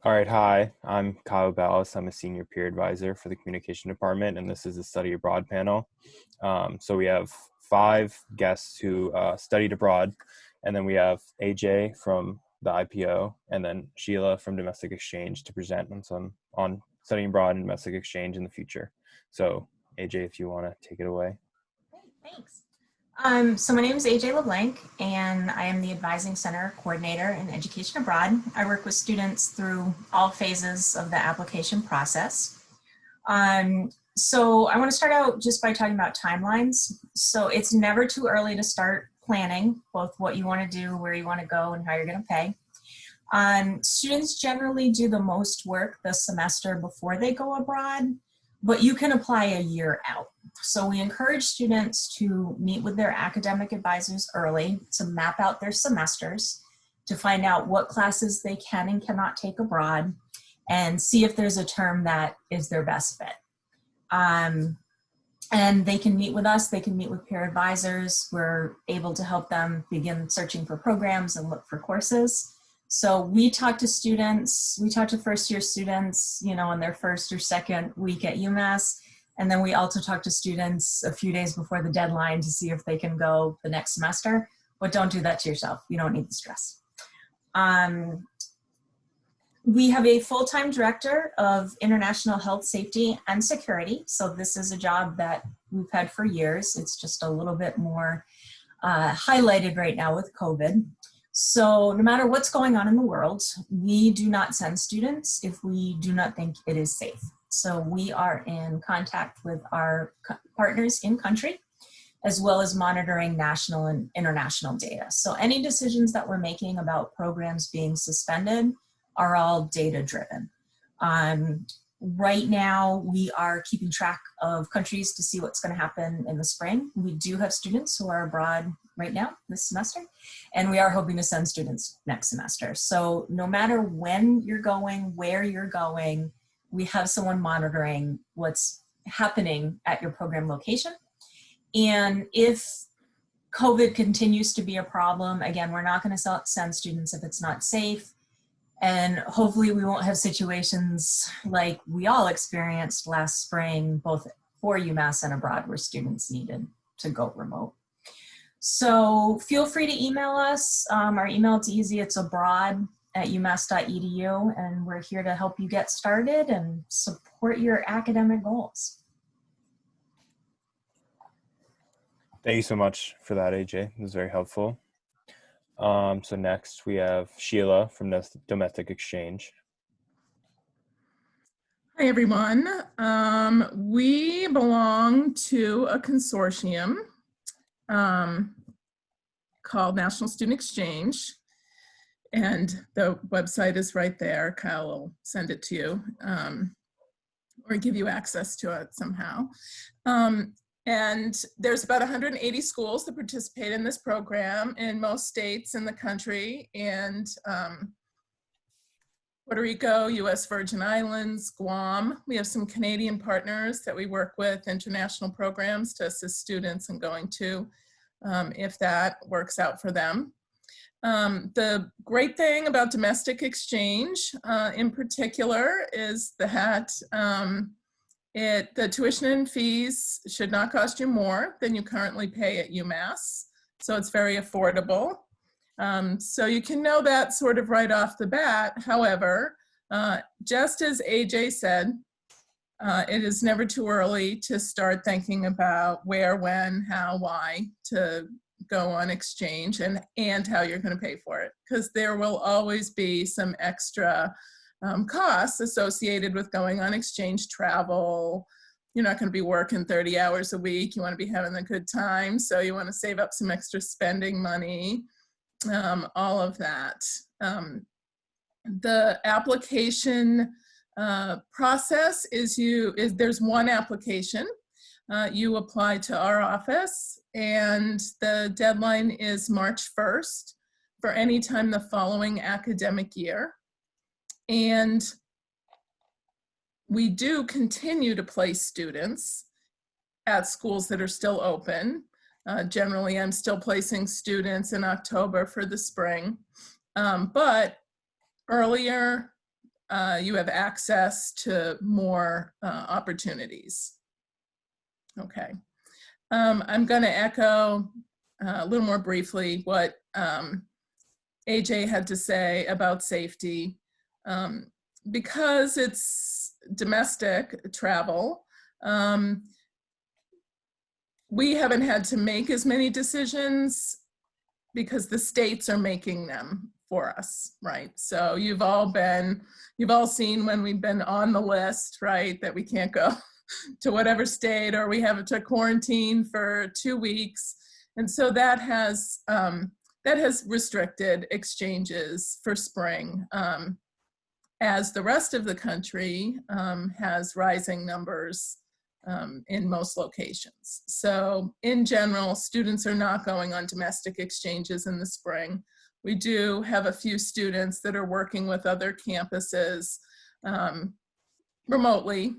All right, hi, I'm Kyle Ballas. I'm a senior peer advisor for the communication department, and this is the study abroad panel. So we have five guests who studied abroad, and then we have AJ from the IPO, and then Sheila from domestic exchange to present on on studying abroad and domestic exchange in the future. So AJ, if you want to take it away. Great, thanks. So my name is AJ LeBlanc, and I am the Advising Center Coordinator in Education Abroad. I work with students through all phases of the application process. So I want to start out just by talking about timelines. So it's never too early to start planning both what you want to do, where you want to go, and how you're going to pay. Students generally do the most work the semester before they go abroad, but you can apply a year out. So we encourage students to meet with their academic advisors early to map out their semesters, to find out what classes they can and cannot take abroad, and see if there's a term that is their best fit. And they can meet with us, they can meet with peer advisors. We're able to help them begin searching for programs and look for courses. So we talk to students, we talk to first year students, in their first or second week at UMass. And then we also talk to students a few days before the deadline to see if they can go the next semester, but don't do that to yourself. You don't need the stress. We have a full-time director of international health, safety, and security. So this is a job that we've had for years. It's just a little bit more highlighted right now with COVID. So no matter what's going on in the world, we do not send students if we do not think it is safe. So we are in contact with our partners in country, as well as monitoring national and international data. So any decisions that we're making about programs being suspended are all data driven. Right now, we are keeping track of countries to see what's going to happen in the spring. We do have students who are abroad right now this semester, and we are hoping to send students next semester. So no matter when you're going, where you're going, we have someone monitoring what's happening at your program location. And if COVID continues to be a problem, again, we're not going to send students if it's not safe. And hopefully we won't have situations like we all experienced last spring, both for UMass and abroad, where students needed to go remote. So feel free to email us. Our email is easy. It's abroad@umass.edu, and we're here to help you get started and support your academic goals. Thank you so much for that, AJ. It was very helpful. So next we have Sheila from domestic exchange. Hi, everyone. We belong to a consortium called National Student Exchange, and the website is right there. Kyle will send it to you or give you access to it somehow. And there's about 180 schools that participate in this program in most states in the country, and Puerto Rico, US Virgin Islands, Guam. We have some Canadian partners that we work with, international programs to assist students in going to, if that works out for them. The great thing about domestic exchange in particular is that the tuition and fees should not cost you more than you currently pay at UMass. So it's very affordable. So you can know that sort of right off the bat. However, just as AJ said, it is never too early to start thinking about where, when, how, why to go on exchange and how you're going to pay for it. Because there will always be some extra costs associated with going on exchange. Travel. You're not going to be working 30 hours a week. You want to be having a good time. So you want to save up some extra spending money. All of that. The application process is there's one application. You apply to our office, and the deadline is March 1st for any time the following academic year. And we do continue to place students at schools that are still open. Generally, I'm still placing students in October for the spring. But earlier you have access to more opportunities. Okay. I'm going to echo a little more briefly what AJ had to say about safety. Because it's domestic travel, we haven't had to make as many decisions because the states are making them for us, right? So you've all seen when we've been on the list, right, that we can't go to whatever state, or we have to quarantine for 2 weeks. And so that has restricted exchanges for spring, as the rest of the country has rising numbers in most locations. So in general, students are not going on domestic exchanges in the spring. We do have a few students that are working with other campuses remotely.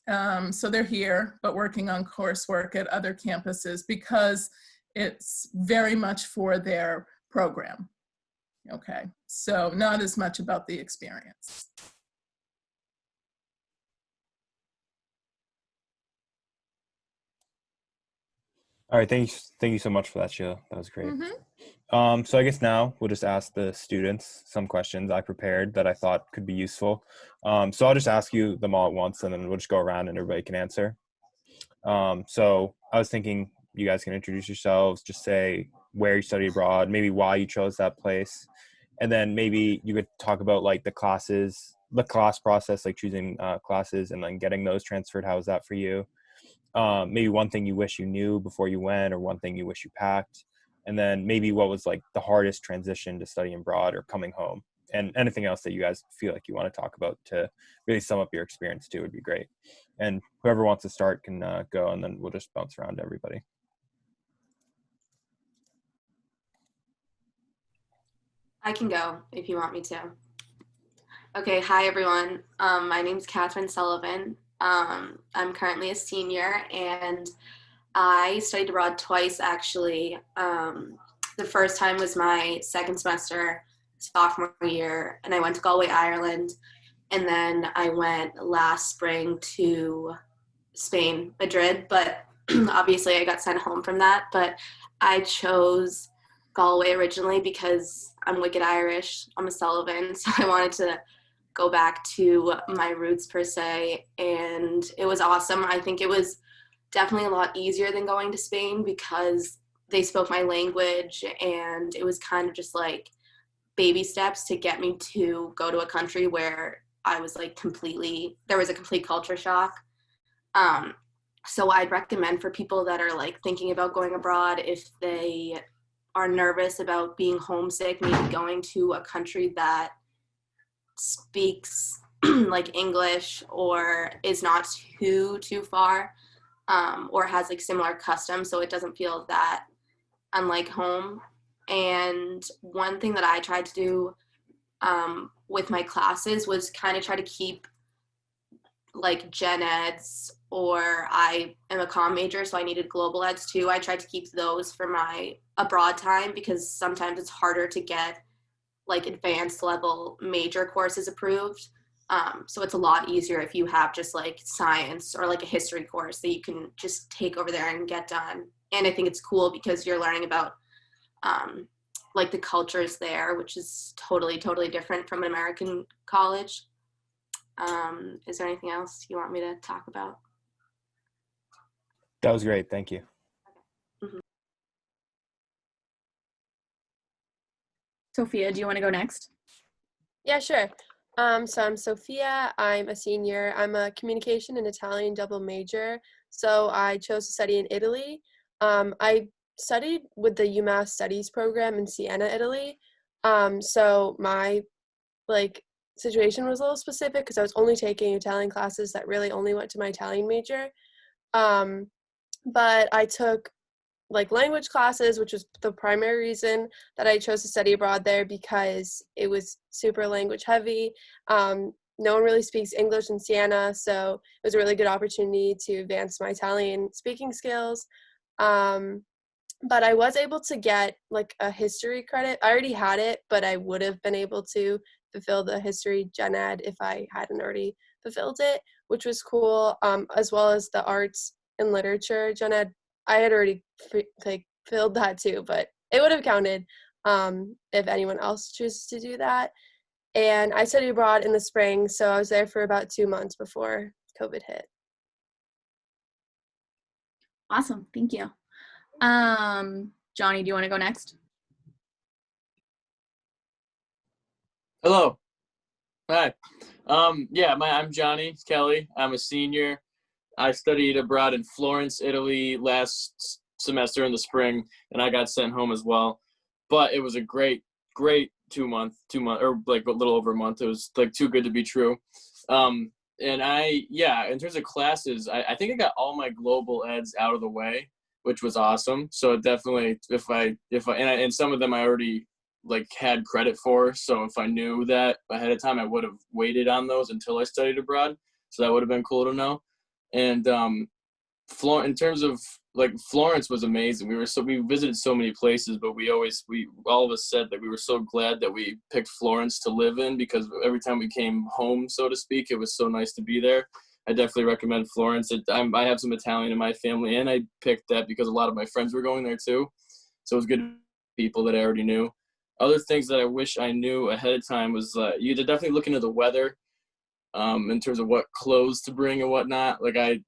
So they're here, but working on coursework at other campuses because it's very much for their program. Okay, so not as much about the experience. All right, thank you so much for that, Sheila. That was great. Mm-hmm. So I guess now we'll just ask the students some questions I prepared that I thought could be useful. So I'll just ask you them all at once, and then we'll just go around and everybody can answer. So I was thinking you guys can introduce yourselves, just say where you studied abroad, maybe why you chose that place, and then maybe you could talk about like the class process, like choosing classes and then getting those transferred. How was that for you? Maybe one thing you wish you knew before you went, or one thing you wish you packed, and then maybe what was like the hardest transition to studying abroad or coming home, and anything else that you guys feel like you want to talk about to really sum up your experience too would be great. And whoever wants to start can go, and then we'll just bounce around to everybody. I can go if you want me to. Okay, hi everyone. My name's Catherine Sullivan. I'm currently a senior, and I studied abroad twice actually. The first time was my second semester, sophomore year, and I went to Galway, Ireland, and then I went last spring to Spain, Madrid, but obviously I got sent home from that. But I chose Galway originally because I'm wicked Irish. I'm a Sullivan, so I wanted to go back to my roots per se, and it was awesome. I think it was definitely a lot easier than going to Spain because they spoke my language, and it was kind of just like baby steps to get me to go to a country where I was like there was a complete culture shock. So I'd recommend for people that are like thinking about going abroad, if they are nervous about being homesick, maybe going to a country that speaks like English or is not too far, or has like similar customs, so it doesn't feel that unlike home. And one thing that I tried to do with my classes was kind of try to keep like gen eds, or I am a comm major, so I needed global eds too. I tried to keep those for my abroad time because sometimes it's harder to get like advanced level major courses approved. So it's a lot easier if you have just like science or like a history course that you can just take over there and get done. And I think it's cool because you're learning about like the cultures there, which is totally different from an American college. Is there anything else you want me to talk about? That was great. Thank you. Mm-hmm. Sophia, do you want to go next? Yeah, sure. So I'm Sophia. I'm a senior. I'm a communication and Italian double major. So I chose to study in Italy. I studied with the UMass Studies program in Siena, Italy. So my situation was a little specific because I was only taking Italian classes that really only went to my Italian major. But I took language classes, which was the primary reason that I chose to study abroad there, because it was super language heavy. No one really speaks English in Siena, so it was a really good opportunity to advance my Italian speaking skills. But I was able to get a history credit. I already had it, but I would have been able to fulfill the history gen ed if I hadn't already fulfilled it, which was cool, as well as the arts and literature gen ed. I had already filled that too, but it would have counted if anyone else chooses to do that. And I studied abroad in the spring, so I was there for about 2 months before COVID hit. Awesome, thank you. Johnny, do you want to go next? Hello. Hi. I'm Johnny Kelly. I'm a senior. I studied abroad in Florence, Italy last semester in the spring, and I got sent home as well. But it was a great 2 month, or like a little over a month. It was like too good to be true. And in terms of classes, I think I got all my global eds out of the way, which was awesome. So definitely, and some of them I already like had credit for. So if I knew that ahead of time, I would have waited on those until I studied abroad. So that would have been cool to know. And in terms of like Florence was amazing. We visited so many places, but we all of us said that we were so glad that we picked Florence to live in, because every time we came home, so to speak, it was so nice to be there. I definitely recommend Florence. I have some Italian in my family, and I picked that because a lot of my friends were going there too. So it was good people that I already knew. Other things that I wish I knew ahead of time was you definitely look into the weather. In terms of what clothes to bring and whatnot. Like a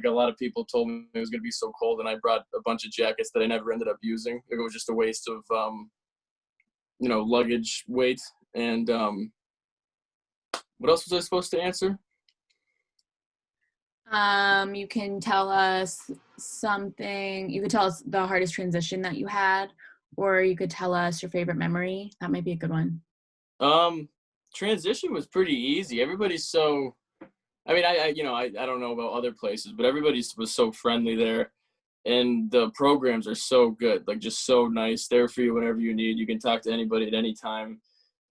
lot of people told me it was going to be so cold, and I brought a bunch of jackets that I never ended up using. It was just a waste of, luggage weight. And what else was I supposed to answer? You can tell us something. You could tell us the hardest transition that you had, or you could tell us your favorite memory. That might be a good one. Transition was pretty easy. Everybody's so, I don't know about other places, but everybody was so friendly there, and the programs are so good, like just so nice, there for you whenever you need. You can talk to anybody at any time.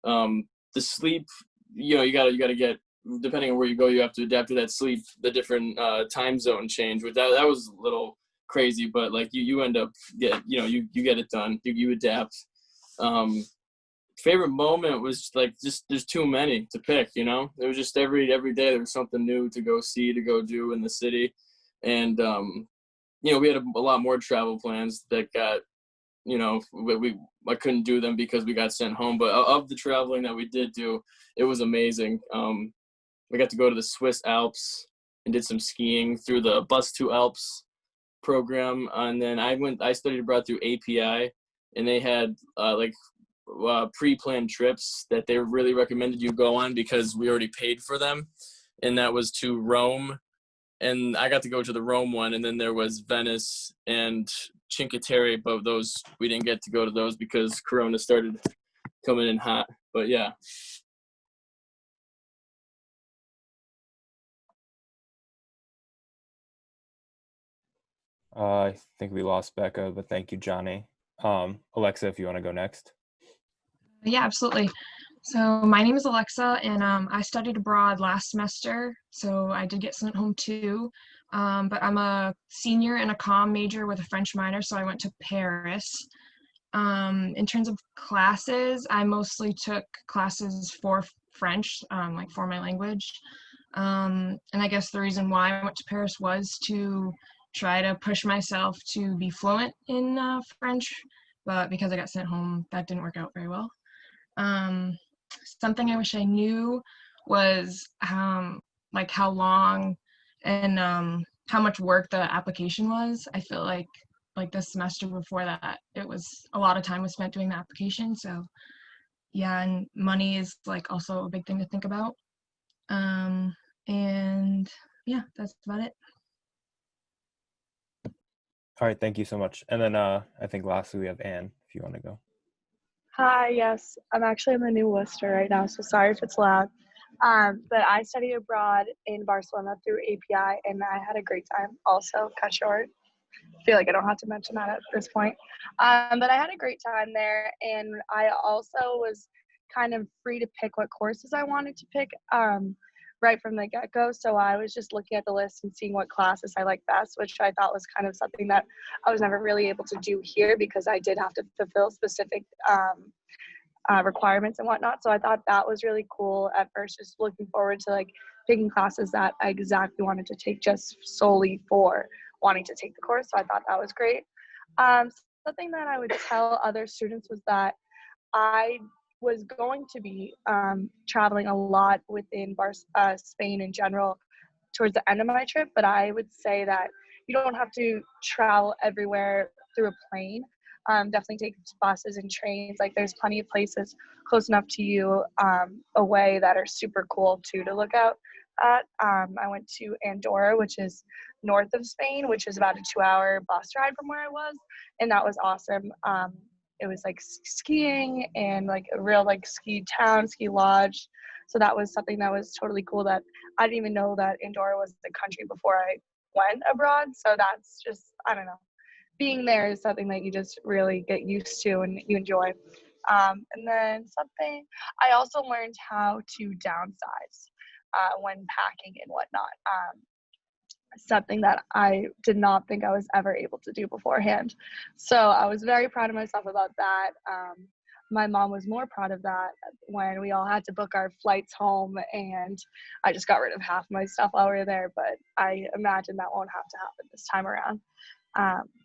The sleep, you gotta get, depending on where you go, you have to adapt to that sleep, the different time zone change. Which that was a little crazy, but like you end up you get it done. You adapt. Favorite moment was like just there's too many to pick. It was just every day there was something new to go see, to go do in the city. And we had a lot more travel plans that got I couldn't do them because we got sent home. But of the traveling that we did do, it was amazing. We got to go to the Swiss Alps and did some skiing through the Bus to Alps program, and then I studied abroad through API, and they had pre-planned trips that they really recommended you go on because we already paid for them, and that was to Rome, and I got to go to the Rome one, and then there was Venice and Cinque Terre, but those we didn't get to go to those because Corona started coming in hot. But yeah. I think we lost Becca, but thank you, Johnny. Alexa, if you want to go next. Yeah, absolutely. So my name is Alexa, and I studied abroad last semester, so I did get sent home too. But I'm a senior and a comm major with a French minor, so I went to Paris. In terms of classes, I mostly took classes for French, like for my language. And I guess the reason why I went to Paris was to try to push myself to be fluent in French, but because I got sent home, that didn't work out very well. Something I wish I knew was like how long and how much work the application was. I feel like the semester before that, it was a lot of time was spent doing the application. So yeah, and money is like also a big thing to think about. And yeah, that's about it. All right, thank you so much. And then I think lastly we have Anne, if you want to go. Hi, yes. I'm actually in the new Worcester right now, so sorry if it's loud. But I studied abroad in Barcelona through API, and I had a great time. Also, cut short. I feel like I don't have to mention that at this point. But I had a great time there, and I also was kind of free to pick what courses I wanted to pick right from the get-go. So I was just looking at the list and seeing what classes I liked best, which I thought was kind of something that I was never really able to do here because I did have to fulfill specific requirements and whatnot. So I thought that was really cool at first, just looking forward to like picking classes that I exactly wanted to take just solely for wanting to take the course. So I thought that was great. Something that I would tell other students was that I was going to be traveling a lot within Spain in general towards the end of my trip, but I would say that you don't have to travel everywhere through a plane. Definitely take buses and trains. Like there's plenty of places close enough to you away that are super cool too to look out at. I went to Andorra, which is north of Spain, which is about a 2-hour bus ride from where I was, and that was awesome. It was like skiing and like a real like ski town, ski lodge. So that was something that was totally cool that I didn't even know that Andorra was the country before I went abroad. So that's just, I don't know. Being there is something that you just really get used to and you enjoy. And then something, I also learned how to downsize when packing and whatnot. Something that I did not think I was ever able to do beforehand. So I was very proud of myself about that. My mom was more proud of that when we all had to book our flights home, and I just got rid of half my stuff while we were there, but I imagine that won't have to happen this time around.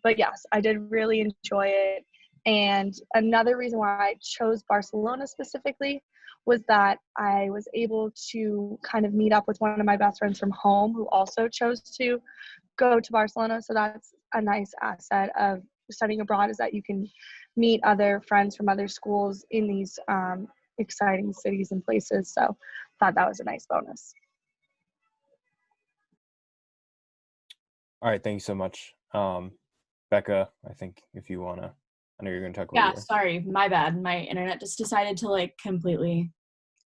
But yes, I did really enjoy it. And another reason why I chose Barcelona specifically was that I was able to kind of meet up with one of my best friends from home who also chose to go to Barcelona. So that's a nice asset of studying abroad, is that you can meet other friends from other schools in these exciting cities and places. So I thought that was a nice bonus. All right, thank you so much. Becca, I think if you want to, I know you're going to talk about Yeah, yours. sorry, my bad. My internet just decided to like completely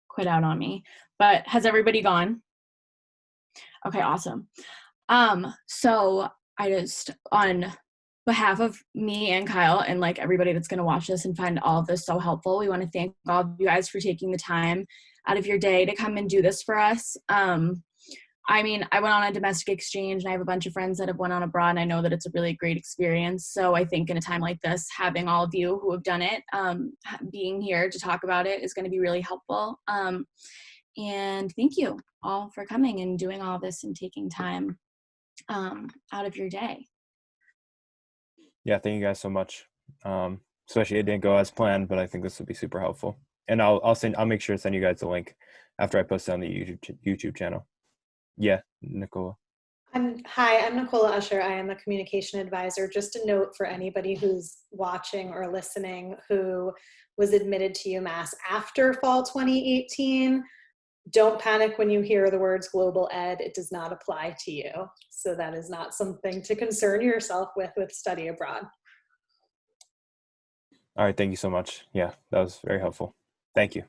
quit out on me. But has everybody gone? Okay, awesome. So I just, on behalf of me and Kyle and like everybody that's going to watch this and find all of this so helpful, we want to thank all of you guys for taking the time out of your day to come and do this for us. I mean, I went on a domestic exchange and I have a bunch of friends that have went on abroad, and I know that it's a really great experience. So I think in a time like this, having all of you who have done it, being here to talk about it is going to be really helpful. And thank you all for coming and doing all this and taking time out of your day. Yeah, thank you guys so much. Especially it didn't go as planned, but I think this will be super helpful. And I'll make sure to send you guys the link after I post it on the YouTube channel. Yeah, Nicola. Hi, I'm Nicola Usher. I am a communication advisor. Just a note for anybody who's watching or listening who was admitted to UMass after fall 2018. Don't panic when you hear the words global ed. It does not apply to you. So that is not something to concern yourself with study abroad. All right, thank you so much. Yeah, that was very helpful. Thank you.